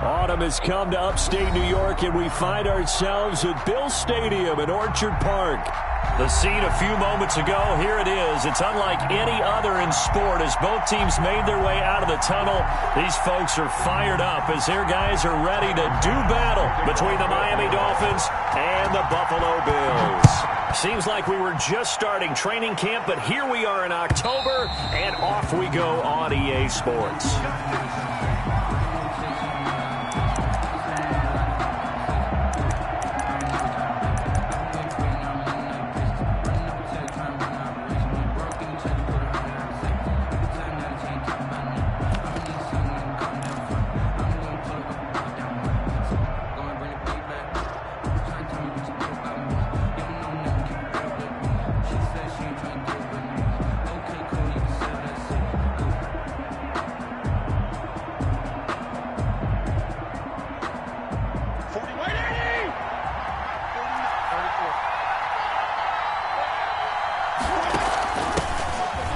Autumn has come to upstate New York, and we find ourselves at Bill Stadium in Orchard Park. The scene a few moments ago, here it is. It's unlike any other in sport as both teams made their way out of the tunnel. These folks are fired up as their guys are ready to do battle between the Miami Dolphins and the Buffalo Bills. Seems like we were just starting training camp, but here we are in October, and off we go on EA Sports.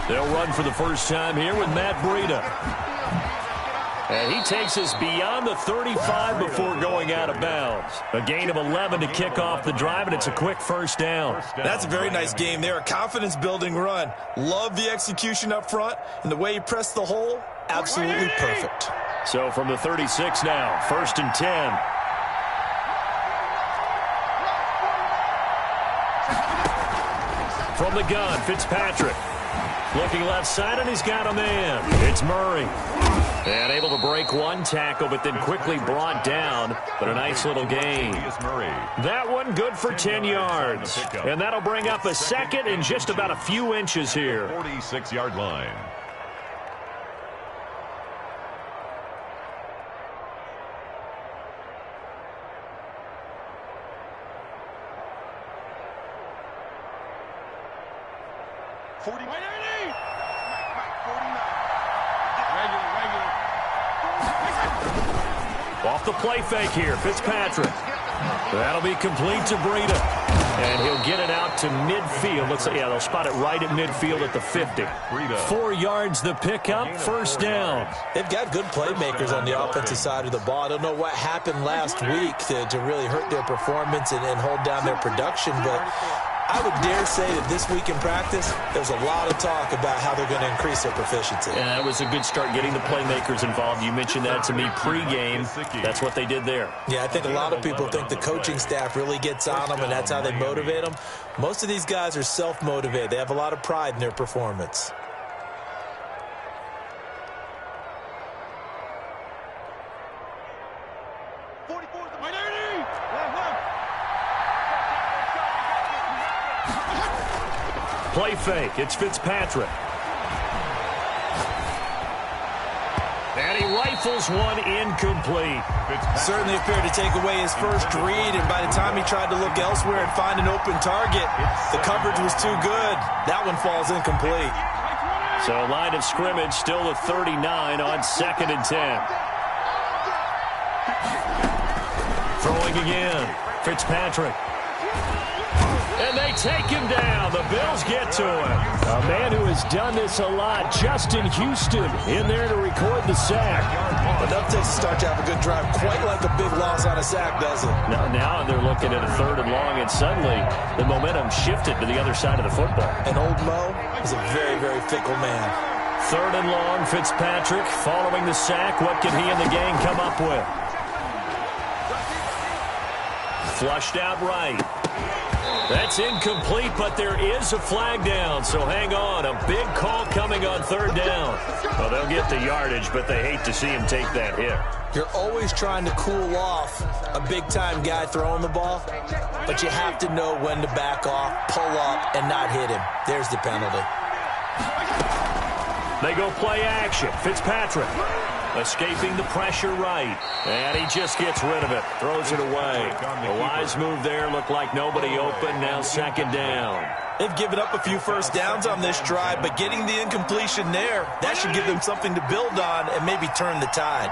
They'll run for the first time here with Matt Breida. And he takes us beyond the 35 before going out of bounds. A gain of 11 to kick off the drive, and it's a quick first down. That's a very nice game there, a confidence-building run. Love the execution up front, and the way he pressed the hole, absolutely perfect. So from the 36 now, 1st and 10. From the gun, Fitzpatrick. Looking left side, and he's got a man. It's Murray. And able to break one tackle, but then quickly brought down. But a nice little gain. That one good for 10 yards. And that'll bring up a second and just about a few inches here. 46-yard line. Off the play fake here, Fitzpatrick. That'll be complete to Breida. And he'll get it out to midfield. Looks like, yeah, they'll spot it right at midfield at the 50. 4 yards the pickup, first down. They've got good playmakers on the offensive side of the ball. I don't know what happened last week to really hurt their performance and hold down their production, but I would dare say that this week in practice, there's a lot of talk about how they're going to increase their proficiency. And that was a good start getting the playmakers involved. You mentioned that to me pregame. That's what they did there. Yeah, I think a lot of people think the coaching staff really gets on them, and that's how they motivate them. Most of these guys are self-motivated. They have a lot of pride in their performance. Play fake. It's Fitzpatrick. And he rifles one incomplete. Certainly appeared to take away his first read, and by the time he tried to look elsewhere and find an open target, the coverage was too good. That one falls incomplete. So line of scrimmage still at 39 on 2nd and 10. Throwing again. Fitzpatrick. And they take him down. The Bills get to him. A man who has done this a lot, Justin Houston, in there to record the sack. Enough to start to have a good drive. Quite like a big loss on a sack, does it? Now they're looking at a 3rd and long, and suddenly the momentum shifted to the other side of the football. And old Mo is a very, very fickle man. 3rd and long, Fitzpatrick following the sack. What can he and the gang come up with? Flushed out right. That's incomplete, but there is a flag down, so hang on. A big call coming on 3rd down. Well, they'll get the yardage, but they hate to see him take that hit. You're always trying to cool off a big-time guy throwing the ball, but you have to know when to back off, pull up, and not hit him. There's the penalty. They go play action. Fitzpatrick escaping the pressure right. And he just gets rid of it. Throws it away. A wise move there. Looked like nobody open. Now 2nd down. They've given up a few first downs on this drive, but getting the incompletion there, that should give them something to build on and maybe turn the tide.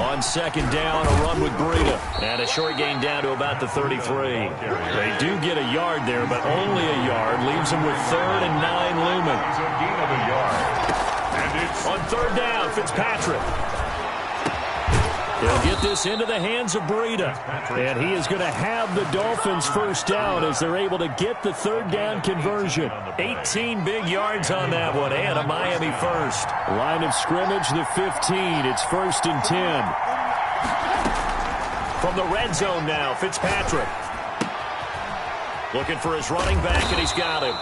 On 2nd down, a run with Breida. And a short gain down to about the 33. They do get a yard there, but only a yard. Leaves them with 3rd and 9 looming. On 3rd down, Fitzpatrick. He'll get this into the hands of Breida. And he is going to have the Dolphins first down as they're able to get the third down conversion. 18 big yards on that one and a Miami first. Line of scrimmage, the 15. It's 1st and 10. From the red zone now, Fitzpatrick. Looking for his running back, and he's got him.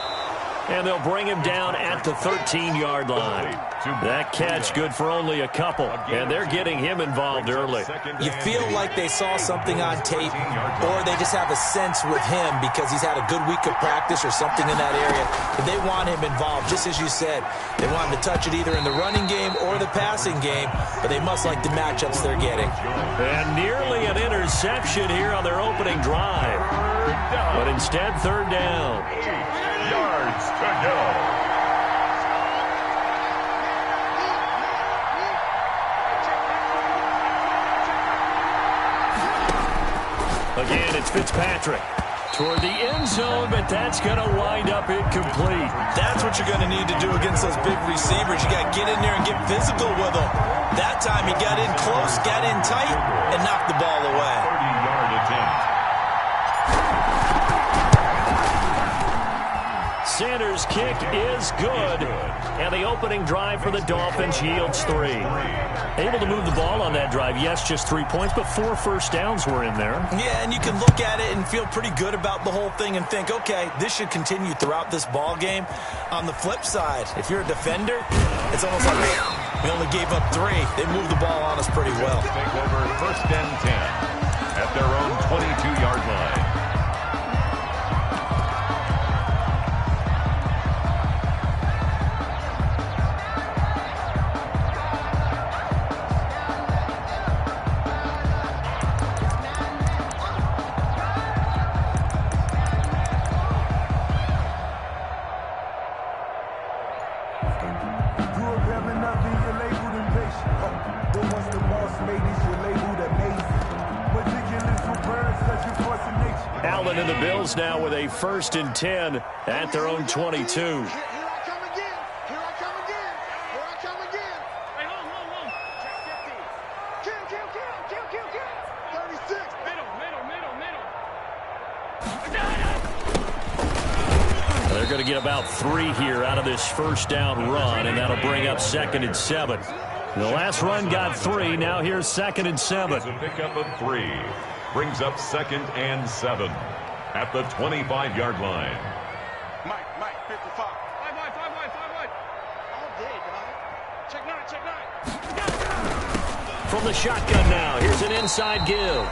And they'll bring him down at the 13-yard line. That catch good for only a couple, and they're getting him involved early. You feel like they saw something on tape, or they just have a sense with him because he's had a good week of practice or something in that area. But they want him involved, just as you said. They want him to touch it either in the running game or the passing game, but they must like the matchups they're getting. And nearly an interception here on their opening drive. But instead, third down. 8 yards to go. Again, it's Fitzpatrick toward the end zone, but that's going to wind up incomplete. That's what you're going to need to do against those big receivers. You got to get in there and get physical with them. That time he got in close, got in tight, and knocked the ball away. 30-yard attempt. Sanders' kick is good, and the opening drive for the Dolphins yields 3. Able to move the ball on that drive. Yes, just 3 points, but 4 first downs were in there. Yeah, and you can look at it and feel pretty good about the whole thing and think, okay, this should continue throughout this ball game. On the flip side, if you're a defender, it's almost like we only gave up 3. They moved the ball on us pretty well. Take over 1st and 10 at their own 22-yard line. Allen and the Bills now with a 1st and 10 at their own 22. Here I come again. Here I come again. Here I come again. Hey, hold. Check 15. Kill. 36. Middle. They're going to get about 3 here out of this first down run, and that'll bring up 2nd and 7. The last run got 3. Now here's 2nd and 7. It's a pickup of 3. Brings up 2nd and 7 at the 25-yard line. Mike, 55. 5 wide. All day, dog. Check 9. From the shotgun now, here's an inside give.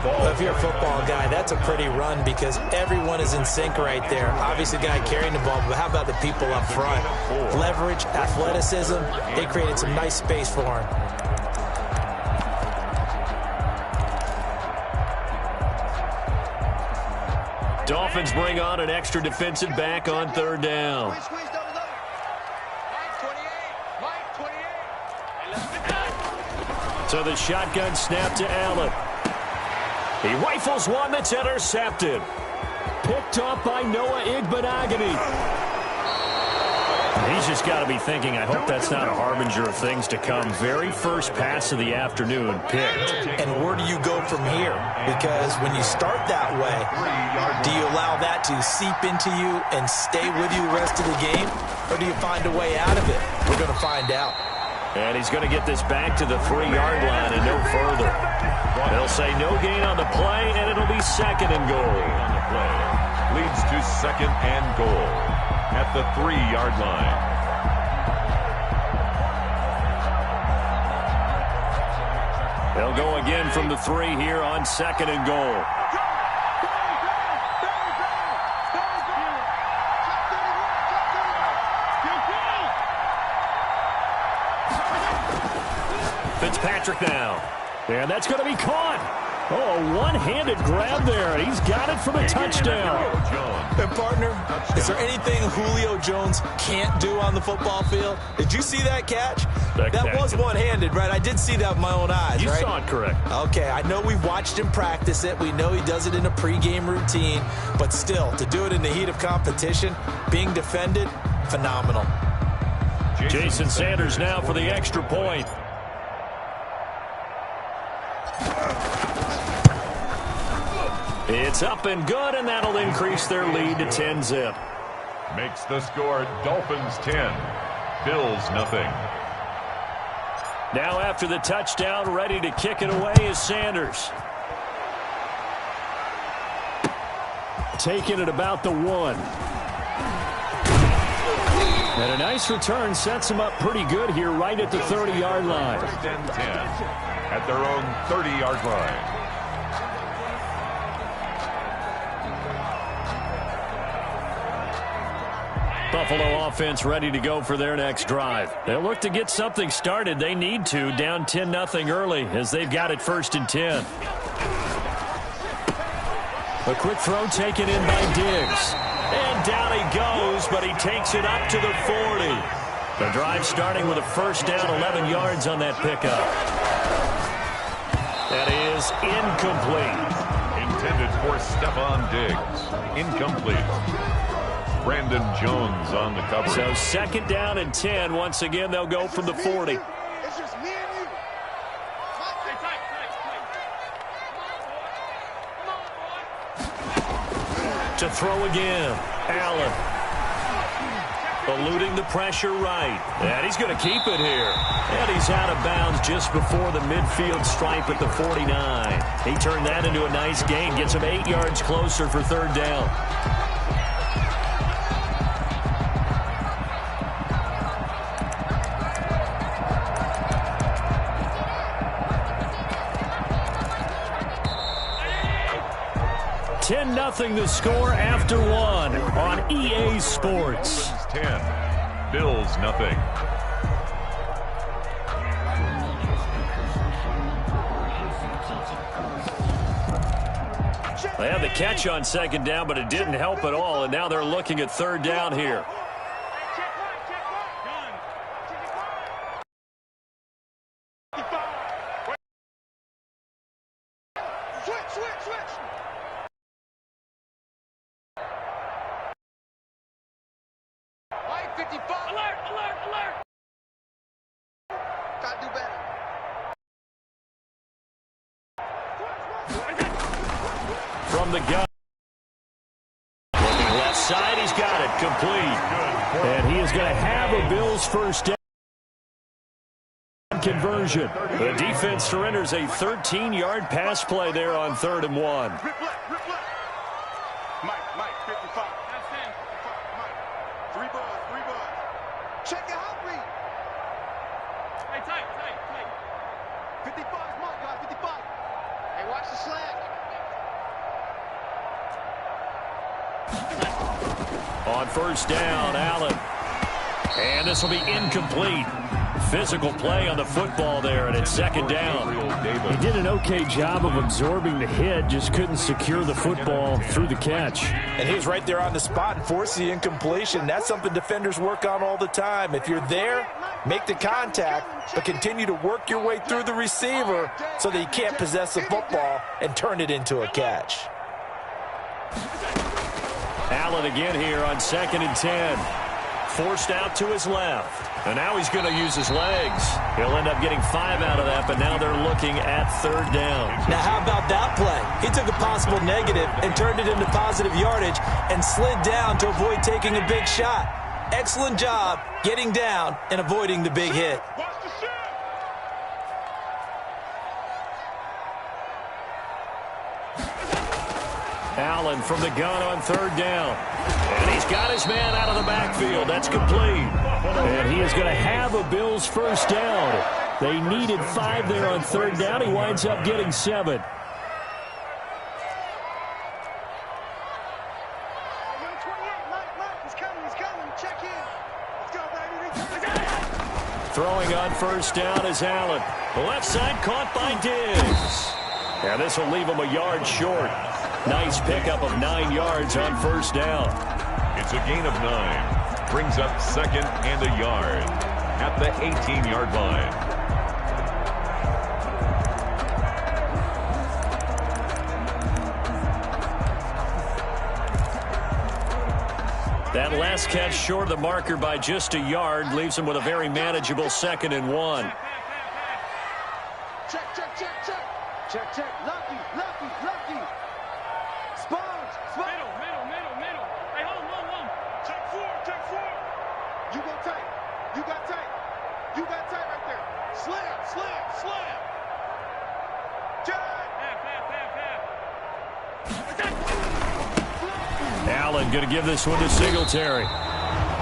Well, if you're a football guy, that's a pretty run because everyone is in sync right there. Obviously, the guy carrying the ball, but how about the people up front? Leverage, athleticism, they created some nice space for him. Dolphins bring on an extra defensive back on 3rd down. So the shotgun snap to Allen. He rifles one that's intercepted. Picked up by Noah Igbenogany. He's just got to be thinking, I hope that's not a harbinger of things to come. Very first pass of the afternoon picked. And where do you go from here? Because when you start that way, do you allow that to seep into you and stay with you the rest of the game? Or do you find a way out of it? We're going to find out. And he's going to get this back to the 3-yard line and no further. They'll say no gain on the play, and it'll be 2nd and goal. Leads to 2nd and goal at the 3-yard line. They'll go again from the 3 here on 2nd and goal. Fitzpatrick now. And that's going to be caught. Oh, a one-handed grab there. He's got it for the touchdown. And, partner, is there anything Julio Jones can't do on the football field? Did you see that catch? That was one-handed, right? I did see that with my own eyes, you right? You saw it correct. Okay, I know we've watched him practice it. We know he does it in a pregame routine. But still, to do it in the heat of competition, being defended, phenomenal. Jason Sanders now for the extra point. It's up and good, and that'll increase their lead to 10-zip. Makes the score Dolphins 10, Bills nothing. Now after the touchdown, ready to kick it away is Sanders. Taking it about the 1. And a nice return sets them up pretty good here right at the 30-yard line. First and 10 at their own 30-yard line. Buffalo offense ready to go for their next drive. They'll look to get something started. They need to, down 10-0 early as they've got it 1st and 10. A quick throw taken in by Diggs. And down he goes, but he takes it up to the 40. The drive starting with a first down, 11 yards on that pickup. That is incomplete. Intended for Stephon Diggs. Incomplete. Brandon Jones on the cover. So 2nd down and 10. Once again, they'll go from the 40. It's just me and you. To throw again. Allen. Eluding the pressure right. And he's going to keep it here. And he's out of bounds just before the midfield stripe at the 49. He turned that into a nice gain. Gets him 8 yards closer for 3rd down. Nothing the score after 1 on EA Sports. 10, Bills nothing. They had the catch on 2nd down, but it didn't help at all, and now they're looking at 3rd down here. From the gun. Looking left side, he's got it complete. And he is going to have a Bills first down conversion. The defense surrenders a 13-yard pass play there on 3rd and 1. Mike, 55. That's him. Mike, 3 bars. Check your hot read. Hey, tight. 55 is Mike, guys, 55. Hey, watch the slack. On 1st down, Allen. And this will be incomplete. Physical play on the football there, and it's 2nd down. He did an okay job of absorbing the hit, just couldn't secure the football through the catch. And he was right there on the spot and forced the incompletion. That's something defenders work on all the time. If you're there, make the contact, but continue to work your way through the receiver so that you can't possess the football and turn it into a catch. Allen again here on 2nd and 10. Forced out to his left. And now he's going to use his legs. He'll end up getting 5 out of that, but now they're looking at 3rd down. Now how about that play? He took a possible negative and turned it into positive yardage and slid down to avoid taking a big shot. Excellent job getting down and avoiding the big hit. Allen from the gun on 3rd down. And he's got his man out of the backfield. That's complete. And he is going to have a Bills first down. They needed 5 there on 3rd down. He winds up getting 7. Throwing on 1st down is Allen. The left side caught by Diggs. And this will leave him a yard short. Nice pickup of 9 yards on 1st down. It's a gain of 9. Brings up 2nd and a yard at the 18-yard line. That last catch short of the marker by just a yard leaves him with a very manageable 2nd and 1. Check. Lucky. You go tight. You got tight. You got tight right there. Slam, slam, slam. Allen going to give this one to Singletary.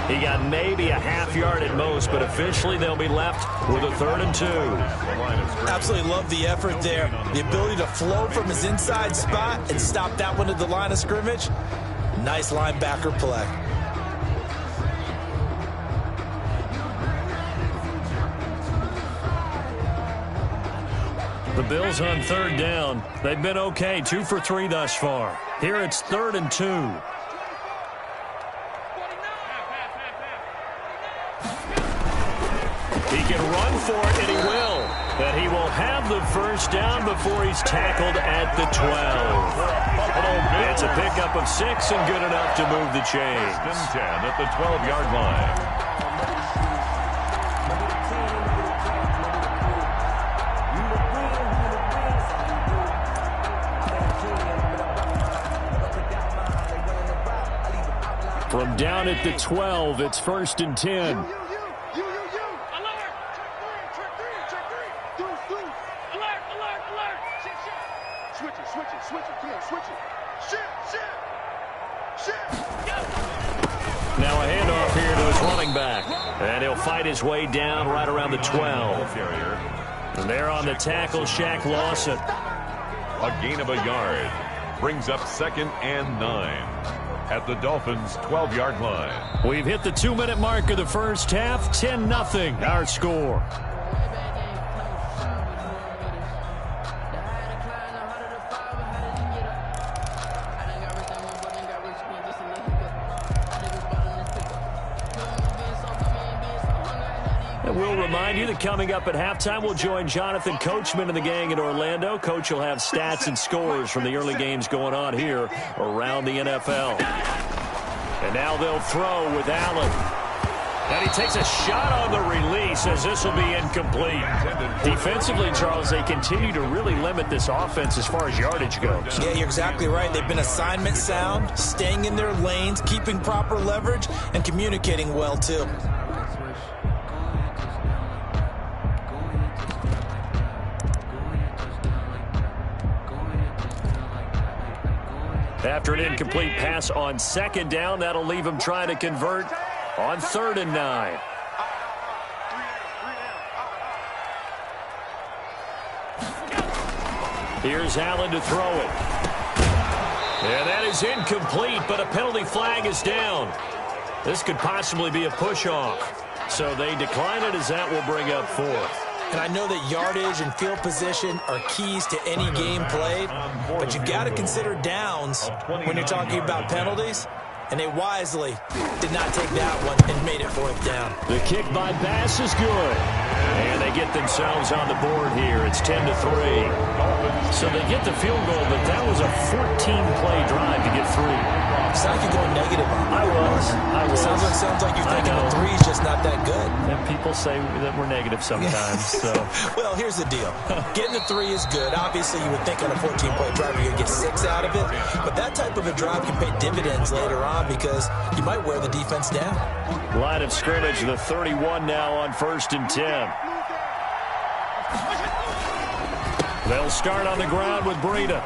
He got maybe a half yard at most, but officially they'll be left with a 3rd and 2. Absolutely love the effort there. The ability to flow from his inside spot and stop that one at the line of scrimmage. Nice linebacker play. The Bills on 3rd down. They've been okay, 2 for 3 thus far. Here it's 3rd and 2. He can run for it, and he will. But he will have the first down before he's tackled at the 12. It's a pickup of 6 and good enough to move the chains. 10 at the 12-yard line. From down at the 12, it's 1st and 10. Alert! Check three. Deuce. Alert! Switch it. Come on, switch it. Shift. Now a handoff here to his running back. And he'll fight his way down right around the 12. And there on the tackle, Shaq Lawson. A gain of a yard. Brings up 2nd and 9. At the Dolphins' 12-yard line. We've hit the 2-minute mark of the first half. 10-0 our score. And we'll remind you that coming up at halftime, we'll join Jonathan Coachman and the gang in Orlando. Coach will have stats and scores from the early games going on here around the NFL. And now they'll throw with Allen. And he takes a shot on the release as this will be incomplete. Defensively, Charles, they continue to really limit this offense as far as yardage goes. Yeah, you're exactly right. They've been assignment sound, staying in their lanes, keeping proper leverage, and communicating well, too. After an incomplete pass on 2nd down, that'll leave him trying to convert on 3rd and 9. Here's Allen to throw it. And that is incomplete, but a penalty flag is down. This could possibly be a push-off. So they decline it as that will bring up 4th. And I know that yardage and field position are keys to any game played, but you got to consider downs when you're talking about penalties. And they wisely did not take that one and made it 4th down. The kick by Bass is good. And they get themselves on the board here. It's 10-3. So they get the field goal, but that was a 14-play drive to get 3. Sounds like you're going negative on that. I was. Sounds like you're thinking the 3's just not that good. And people say that we're negative sometimes. So. Well, here's the deal. Getting the 3 is good. Obviously, you would think on a 14-play drive you're going to get 6 out of it. But that type of a drive can pay dividends later on because you might wear the defense down. Line of scrimmage, the 31 now on 1st and 10. They'll start on the ground with Breida.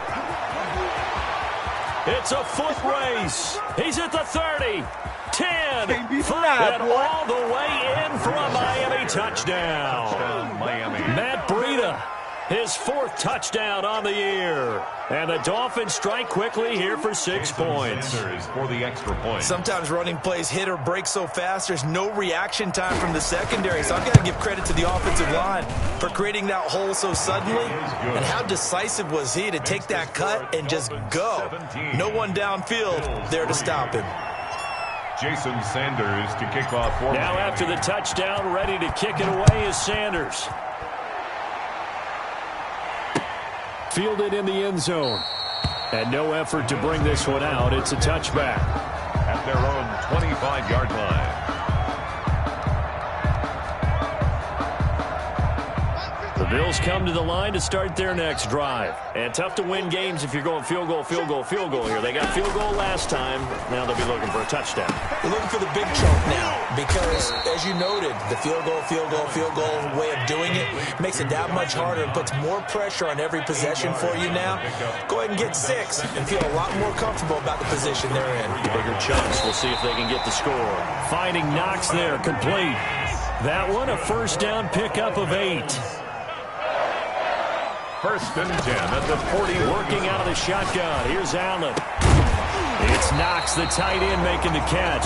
It's a foot race. He's at the 30, 10, 5, and all the way in for a Miami touchdown. Matt Breida, his 4th touchdown on the year. And the Dolphins strike quickly here for 6 points. For the extra point. Sometimes running plays hit or break so fast, there's no reaction time from the secondary. So I've got to give credit to the offensive line for creating that hole so suddenly. And how decisive was he to take that cut and just go? No one downfield there to stop him. Jason Sanders to kick off. Now after the touchdown, ready to kick it away is Sanders. Fielded in the end zone. And no effort to bring this one out. It's a touchback. At their own 25-yard line. Bills come to the line to start their next drive. And tough to win games if you're going field goal, field goal, field goal here. They got field goal last time. Now they'll be looking for a touchdown. They're looking for the big chunk now because, as you noted, the field goal, field goal, field goal way of doing it makes it that much harder and puts more pressure on every possession for you now. Go ahead and get 6 and feel a lot more comfortable about the position they're in. Bigger chunks. We'll see if they can get the score. Finding Knox there, complete. That one, a first down pickup of 8. First and 10 at the 40. Working out of the shotgun. Here's Allen. It's Knox, the tight end, making the catch.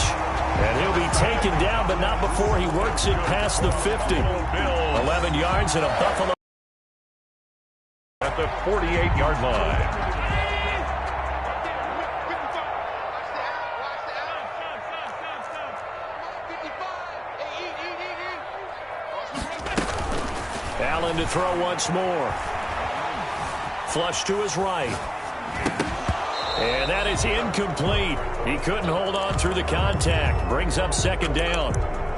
And he'll be taken down, but not before he works it past the 50. 11 yards and a Buffalo. At the 48-yard line. Allen to throw once more. Flush to his right. And that is incomplete. He couldn't hold on through the contact. Brings up second down.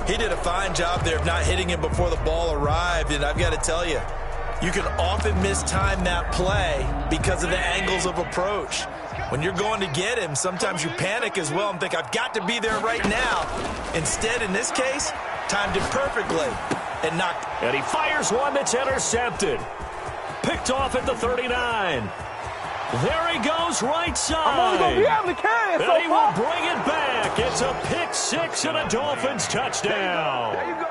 He did a fine job there of not hitting him before the ball arrived, and I've got to tell you, you can often mistime that play because of the angles of approach. When you're going to get him, sometimes you panic as well and think, I've got to be there right now. Instead, in this case, timed it perfectly and knocked. And he fires one that's intercepted. Picked off at the 39. There he goes, right side. I'm only going to be able to carry it so far. And he will far. bring it back. It's a pick 6 and a Dolphins touchdown. There you go.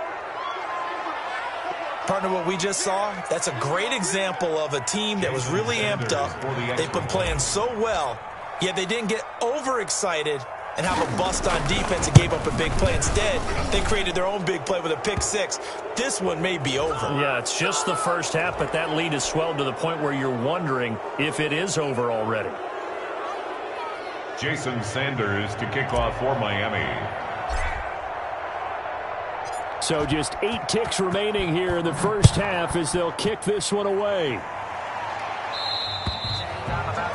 Partner, what we just saw, that's a great example of a team that was really amped up. They've been playing so well, yet they didn't get overexcited and have a bust on defense and gave up a big play. Instead, they created their own big play with a pick 6. This one may be over. Yeah, it's just the first half, but that lead has swelled to the point where you're wondering if it is over already. Jason Sanders to kick off for Miami. So just 8 ticks remaining here in the first half as they'll kick this one away.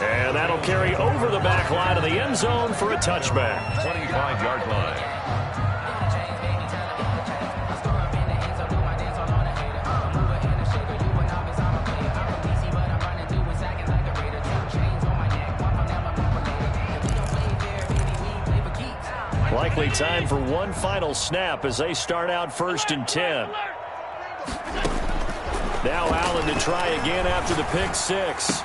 And that'll carry over the back line of the end zone for a touchback. 25-yard line. Likely time for one final snap as they start out 1st and 10. Now Allen to try again after the pick 6.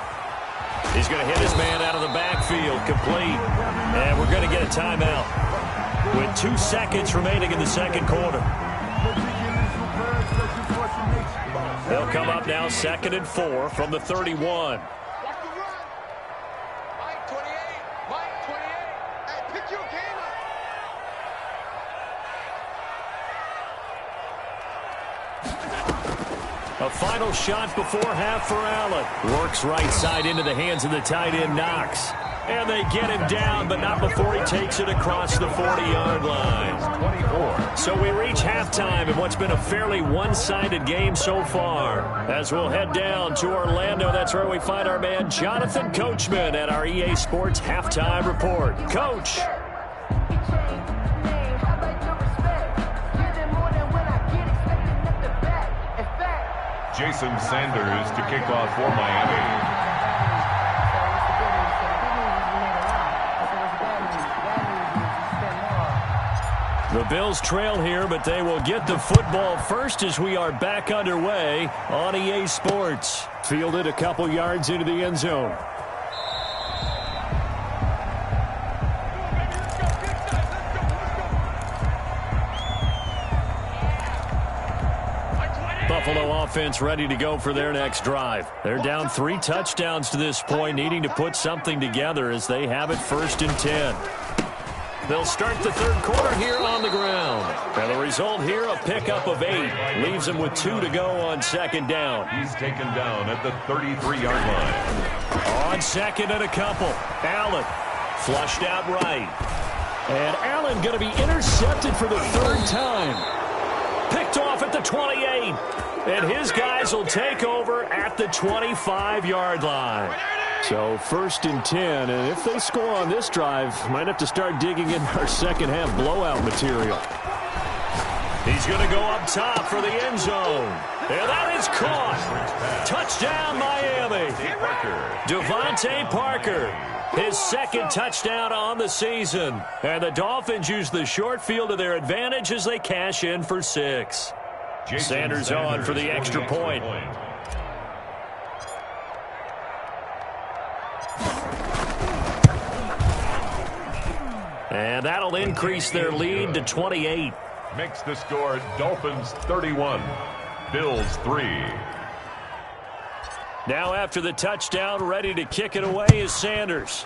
He's going to hit his man out of the backfield, complete. And we're going to get a timeout with 2 seconds remaining in the second quarter. They'll come up now 2nd and 4 from the 31. A final shot before half for Allen. Works right side into the hands of the tight end, Knox. And they get him down, but not before he takes it across the 40-yard line. 24. So we reach halftime in what's been a fairly one-sided game so far. As we'll head down to Orlando, that's where we find our man Jonathan Coachman at our EA Sports Halftime Report. Coach. Jason Sanders to kick off for Miami. The Bills trail here, but they will get the football first as we are back underway on EA Sports. Fielded a couple yards into the end zone. Buffalo offense ready to go for their next drive. They're down 3 touchdowns to this point, needing to put something together as they have it 1st and 10. They'll start the third quarter here on the ground. And the result here, a pickup of 8. Leaves them with 2 to go on 2nd down. He's taken down at the 33-yard line. On 2nd and a couple. Allen flushed out right. And Allen going to be intercepted for the 3rd time. Picked off at the 28. And his guys will take over at the 25-yard line. So 1st and 10, and if they score on this drive, might have to start digging in our second half blowout material. He's going to go up top for the end zone. And that is caught. Touchdown, Miami. Devontae Parker, his second touchdown on the season. And the Dolphins use the short field to their advantage as they cash in for 6. Sanders on for the extra point. And that'll increase their lead to 28. Makes the score Dolphins 31, Bills 3. Now after the touchdown, ready to kick it away is Sanders.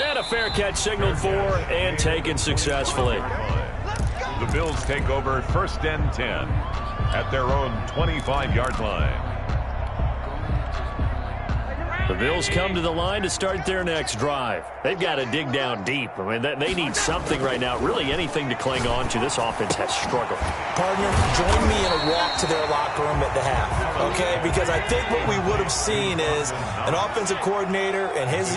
And a fair catch signaled for and taken successfully. The Bills take over 1st and 10 at their own 25-yard line. The Bills come to the line to start their next drive. They've got to dig down deep. I mean, they need something right now, really anything to cling on to. This offense has struggled. Partner, join me in a walk to their locker room at the half, okay? Because I think what we would have seen is an offensive coordinator and his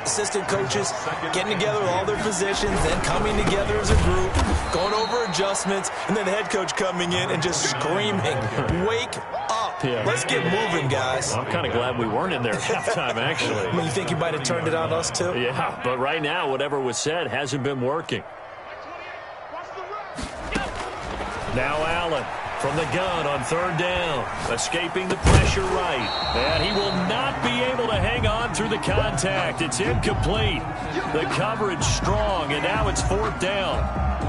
assistant coaches getting together with all their positions, then coming together as a group, going over adjustments, and then the head coach coming in and just screaming, "Wake up. Yeah. Let's get moving, guys." I'm kind of glad we weren't in there at halftime, actually. I mean, you think he might have turned it on us, too? Yeah, but right now, whatever was said hasn't been working. Now Allen from the gun on 3rd down. Escaping the pressure right. And he will not be able to hang on through the contact. It's incomplete. The coverage strong, and now it's 4th down.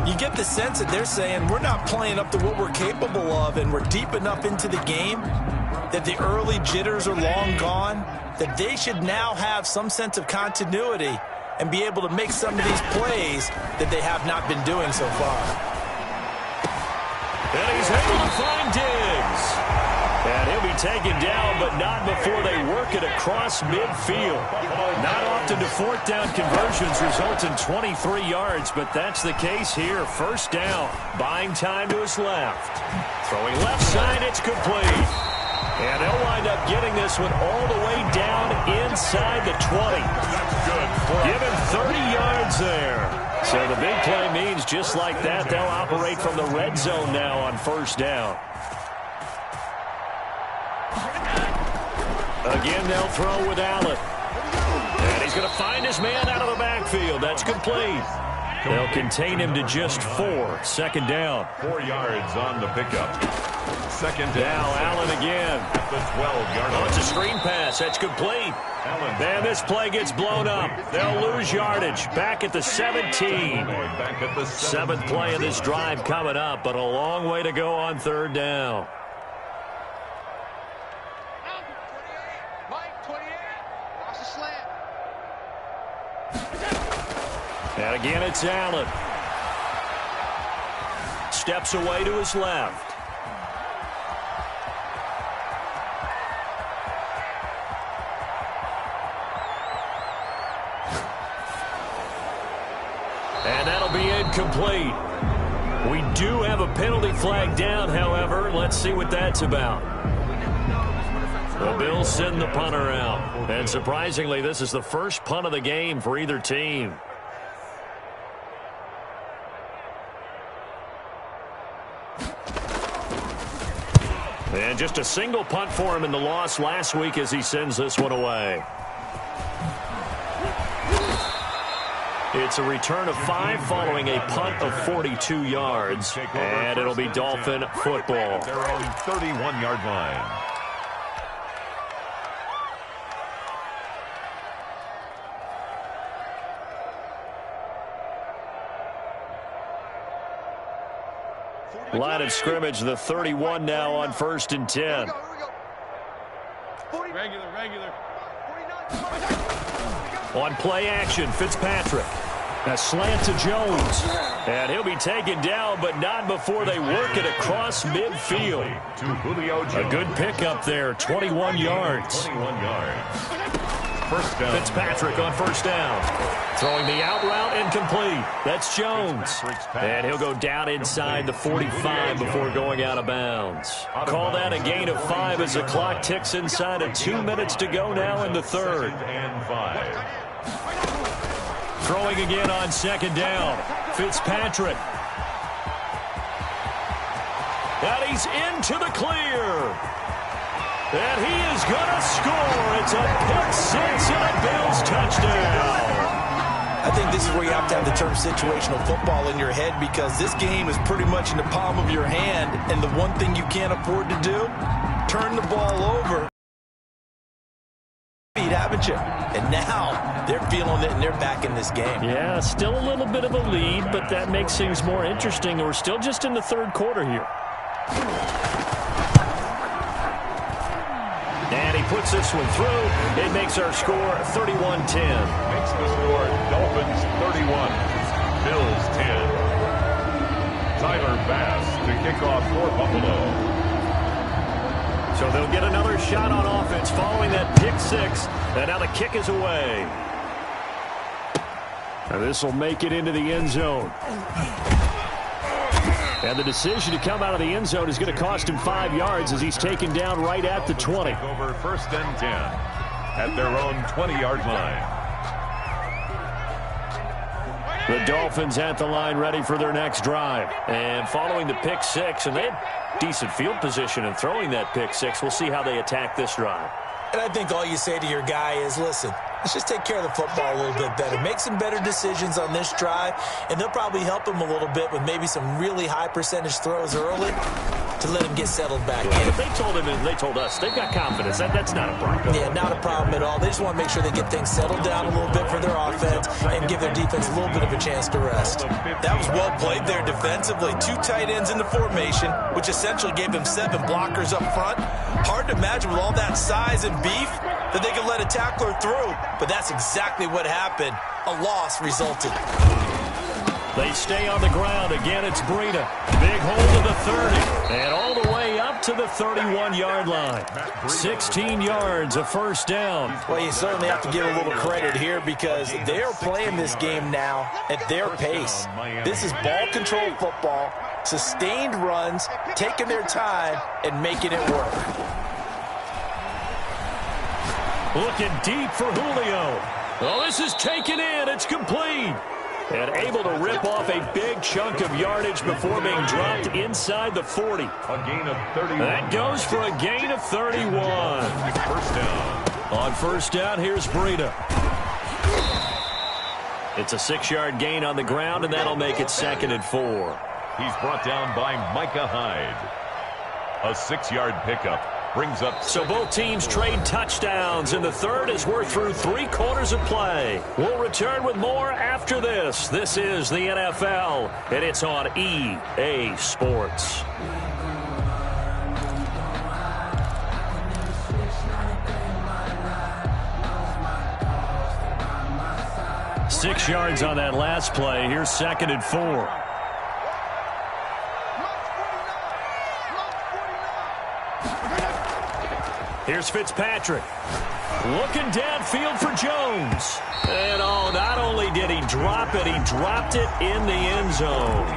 You get the sense that they're saying we're not playing up to what we're capable of, and we're deep enough into the game that the early jitters are long gone, that they should now have some sense of continuity and be able to make some of these plays that they have not been doing so far. And he's able to find Diggs. And he'll be taken down, but not before they work it across midfield. Not often do 4th down conversions result in 23 yards, but that's the case here. 1st down, buying time to his left. Throwing left side, it's complete. And they'll wind up getting this one all the way down inside the 20. Give him 30 yards there. So the big play means just like that, they'll operate from the red zone now on 1st down. Again, they'll throw with Allen. And he's going to find his man out of the backfield. That's complete. They'll contain him to just 4. 2nd down. 4 yards on the pickup. 2nd down. Now Allen again. At the 12-yard line. Oh, it's a screen pass. That's complete. And this play gets blown up. They'll lose yardage. Back at the 17. Back at the 7th play of this drive coming up, but a long way to go on 3rd down. Mike, 28. Watch the slant. And again, it's Allen. Steps away to his left. And that'll be incomplete. We do have a penalty flag down, however. Let's see what that's about. The Bills send the punter out. And surprisingly, this is the first punt of the game for either team. And just a single punt for him in the loss last week as he sends this one away. It's a return of 5 following a punt of 42 yards. And it'll be Dolphin football. Their own 31-yard line. Line of scrimmage, the 31 now on 1st and 10. Regular. On play action, Fitzpatrick. A slant to Jones. And he'll be taken down, but not before they work it across midfield. To Julio Jones. A good pickup there, 21 yards. 21 yards. 1st down. Fitzpatrick on 1st down. Throwing the out route incomplete. That's Jones. And he'll go down inside the 45 before going out of bounds. Call that a gain of 5 as the clock ticks inside of 2 minutes to go now in the 3rd. And 5. Throwing again on second down. Fitzpatrick. And he's into the clear. And he is going to score. It's a pick six and a Bills touchdown. I think this is where you have to have the term situational football in your head, because this game is pretty much in the palm of your hand, and the one thing you can't afford to do, turn the ball over. Haven't you? And now they're feeling it and they're back in this game. Yeah, still a little bit of a lead, but that makes things more interesting. We're still just in the third quarter here. And he puts this one through. It makes our score 31-10. Makes the score Dolphins 31, Bills 10. Tyler Bass to kick off for Buffalo. So they'll get another shot on offense following that pick six. And now the kick is away. And this will make it into the end zone. And the decision to come out of the end zone is going to cost him 5 yards as he's taken down right at the 20. Over first and 10 at their own 20-yard line. The Dolphins at the line ready for their next drive. And following the pick six, and they had decent field position in throwing that pick six. We'll see how they attack this drive. And I think all you say to your guy is, listen, let's just take care of the football a little bit better. Make some better decisions on this drive, and they'll probably help him a little bit with maybe some really high percentage throws early to let him get settled back in. But they told him and they told us they've got confidence. That's not a problem. Yeah, not a problem at all. They just want to make sure they get things settled down a little bit for their offense and give their defense a little bit of a chance to rest. That was well played there defensively. 2 tight ends in the formation, which essentially gave them 7 blockers up front. Hard to imagine with all that size and beef that they could let a tackler through, but that's exactly what happened. A loss resulted. They stay on the ground. Again, it's Breida. Big hole to the 30. And all the way up to the 31-yard line. 16 yards, a first down. Well, you certainly have to give a little credit here because they're playing this game now at their pace. This is ball control football, sustained runs, taking their time, and making it work. Looking deep for Julio. Oh, this is taken in. It's complete. And able to rip off a big chunk of yardage before being dropped inside the 40. A gain of 31. That goes for a gain of 31. First down. On first down, here's Breida. It's a 6-yard gain on the ground, and that'll make it 2nd and 4. He's brought down by Micah Hyde. A 6-yard pickup. Brings up. So both teams trade touchdowns in the third as we're through 3 quarters of play. We'll return with more after this. This is the NFL, and it's on EA Sports. Six yards on that last play. Here's 2nd and 4. Here's Fitzpatrick. Looking downfield for Jones. And not only did he drop it, he dropped it in the end zone.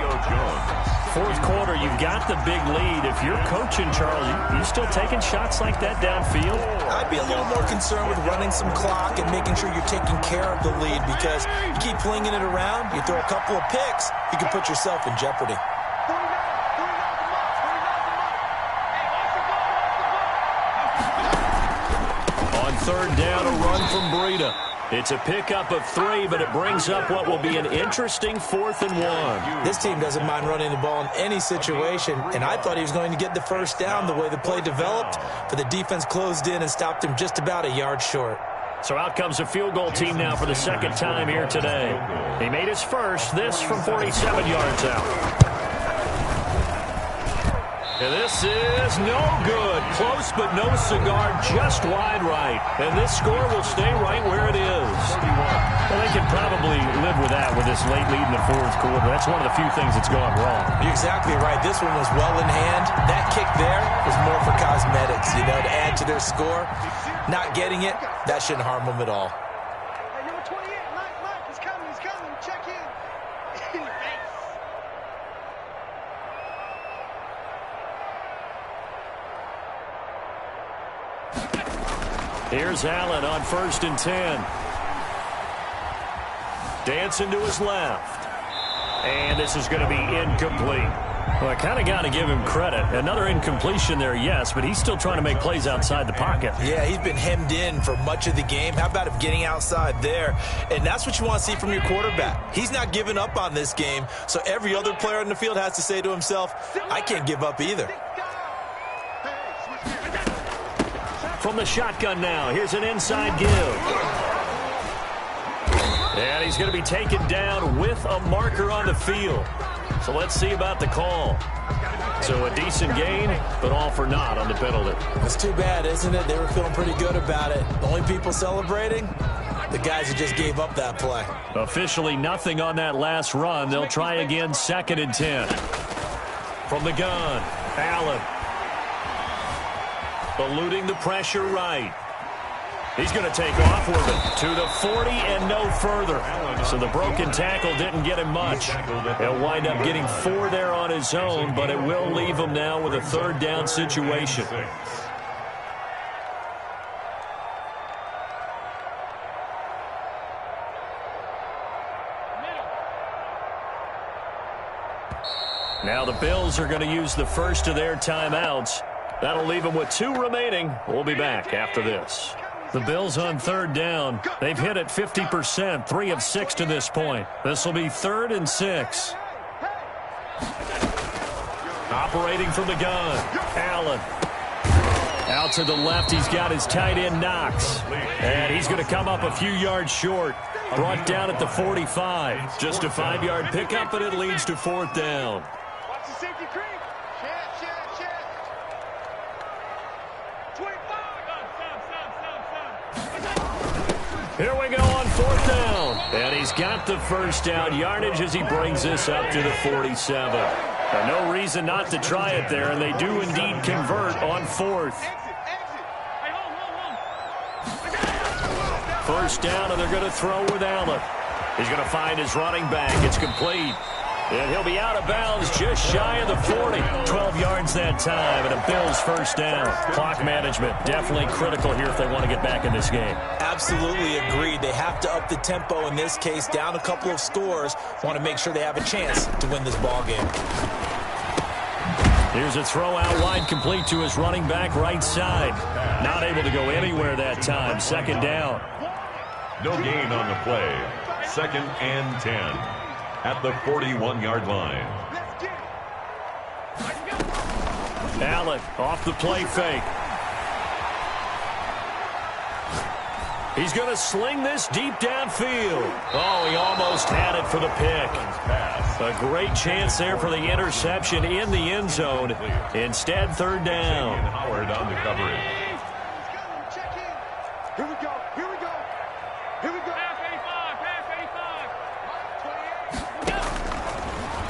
Fourth quarter, you've got the big lead. If you're coaching, Charles, you still taking shots like that downfield? I'd be a little more concerned with running some clock and making sure you're taking care of the lead, because you keep flinging it around, you throw a couple of picks, you can put yourself in jeopardy. Third down, a run from Breida. It's a pickup of 3, but it brings up what will be an interesting 4th and 1. This team doesn't mind running the ball in any situation, and I thought he was going to get the first down the way the play developed, but the defense closed in and stopped him just about a yard short. So out comes a field goal team now for the 2nd time here today. He made his first, this from 47 yards out. And this is no good. Close but no cigar, just wide right. And this score will stay right where it is. Well, they can probably live with that with this late lead in the 4th quarter. That's one of the few things that's gone wrong. You're exactly right. This one was well in hand. That kick there was more for cosmetics, to add to their score. Not getting it, that shouldn't harm them at all. Hey, number 28, Mike, he's coming. Check in. Here's Allen on 1st and 10. Dancing to his left. And this is going to be incomplete. Well, I kind of got to give him credit. Another incompletion there, yes, but he's still trying to make plays outside the pocket. Yeah, he's been hemmed in for much of the game. How about him getting outside there? And that's what you want to see from your quarterback. He's not giving up on this game, so every other player on the field has to say to himself, I can't give up either. From the shotgun now, here's an inside give. And he's going to be taken down with a marker on the field. So let's see about the call. So a decent gain, but all for naught on the penalty. It's too bad, isn't it? They were feeling pretty good about it. The only people celebrating, the guys who just gave up that play. Officially nothing on that last run. They'll try again, 2nd and 10. From the gun, Allen. Eluding the pressure right. He's going to take off with it to the 40 and no further. So the broken tackle didn't get him much. He'll wind up getting 4 there on his own, but it will leave him now with a 3rd down situation. Now the Bills are going to use the first of their timeouts. That'll leave them with 2 remaining. We'll be back after this. The Bills on 3rd down. They've hit it 50%, 3 of 6 to this point. This will be 3rd and 6. Operating from the gun, Allen. Out to the left, he's got his tight end, Knox. And he's going to come up a few yards short. Brought down at the 45. Just a 5-yard pickup, but it leads to 4th down. Watch the safety creep. Check. 25. Here we go on 4th down. And he's got the first down yardage as he brings this up to the 47. No reason not to try it there, and they do indeed convert on 4th. First down, and they're going to throw with Allen. He's going to find his running back. It's complete. And he'll be out of bounds just shy of the 40. 12 yards that time, and a Bills first down. Clock management definitely critical here if they want to get back in this game. Absolutely agreed. They have to up the tempo in this case, down a couple of scores. Want to make sure they have a chance to win this ball game. Here's a throw out wide, complete to his running back right side. Not able to go anywhere that time. 2nd down. No gain on the play. 2nd and 10 at the 41-yard line. Allen off the play fake. He's going to sling this deep downfield. Oh, he almost had it for the pick. A great chance there for the interception in the end zone. Instead, 3rd down. Howard on the coverage. Here we go.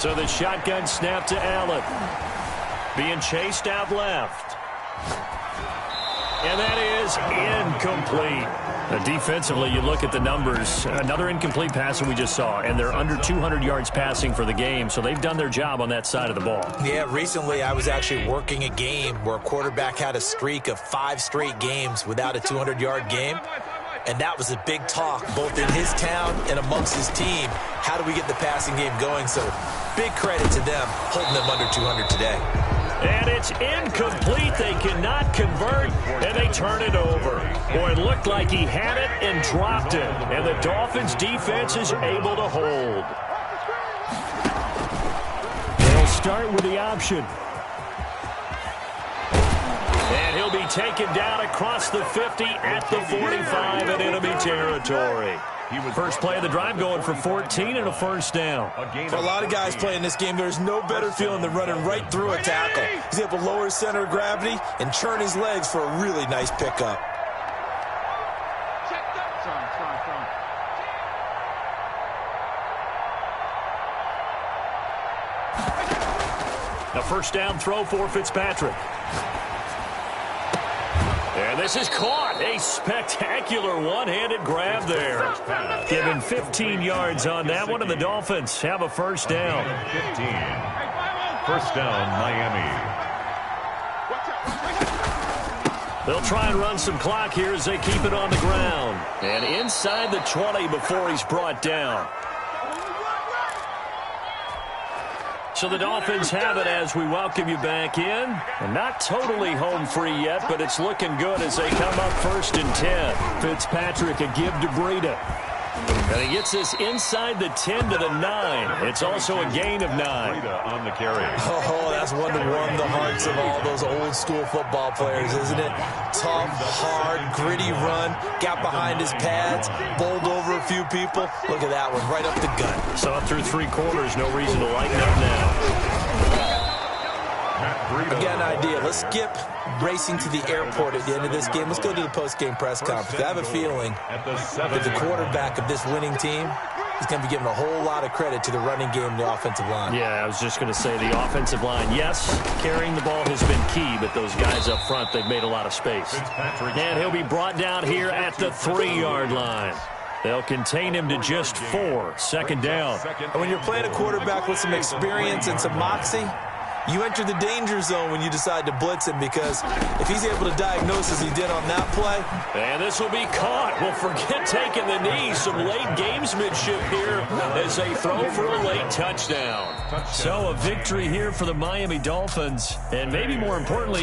So the shotgun snap to Allen. Being chased out left. And that is incomplete. Defensively, you look at the numbers. Another incomplete pass that we just saw, and they're under 200 yards passing for the game, so they've done their job on that side of the ball. Yeah, recently I was actually working a game where a quarterback had a streak of 5 straight games without a 200-yard game. And that was a big talk, both in his town and amongst his team. How do we get the passing game going? So big credit to them, holding them under 200 today. And it's incomplete. They cannot convert, and they turn it over. Boy, it looked like he had it and dropped it. And the Dolphins' defense is able to hold. They'll start with the option. And he'll be taken down across the 50 at the 45 in enemy territory. First play of the drive going for 14 and a first down. For a lot of guys playing this game, there's no better feeling than running right through a tackle. He's able to lower his center of gravity and churn his legs for a really nice pickup. A first down throw for Fitzpatrick. And this is caught. A spectacular one-handed grab there. Given 15 yards on that one, and the Dolphins have a first down. 15. First down, Miami. They'll try and run some clock here as they keep it on the ground. And inside the 20 before he's brought down. So the Dolphins have it as we welcome you back in. And not totally home free yet, but it's looking good as they come up 1st and 10. Fitzpatrick a give to Breida. And he gets this inside the 10 to the 9. It's also a gain of 9. Breida on the carry. Oh, that's one to warm the hearts of all those old school football players, isn't it? Tough, hard, gritty run. Got behind his pads, bowled over a few people. Look at that one, right up the gut. So through 3 quarters, no reason to lighten up now. I got an idea. Let's skip racing to the airport at the end of this game. Let's go to the post-game press conference. I have a feeling that the quarterback of this winning team is going to be giving a whole lot of credit to the running game and the offensive line. Yeah, I was just going to say the offensive line, yes, carrying the ball has been key, but those guys up front, they've made a lot of space. And he'll be brought down here at the 3-yard line. They'll contain him to just 4, 2nd down. And when you're playing a quarterback with some experience and some moxie, you enter the danger zone when you decide to blitz him, because if he's able to diagnose as he did on that play. And this will be caught. Well, forget taking the knee. Some late gamesmanship here as they throw for a late touchdown. So a victory here for the Miami Dolphins, and maybe more importantly,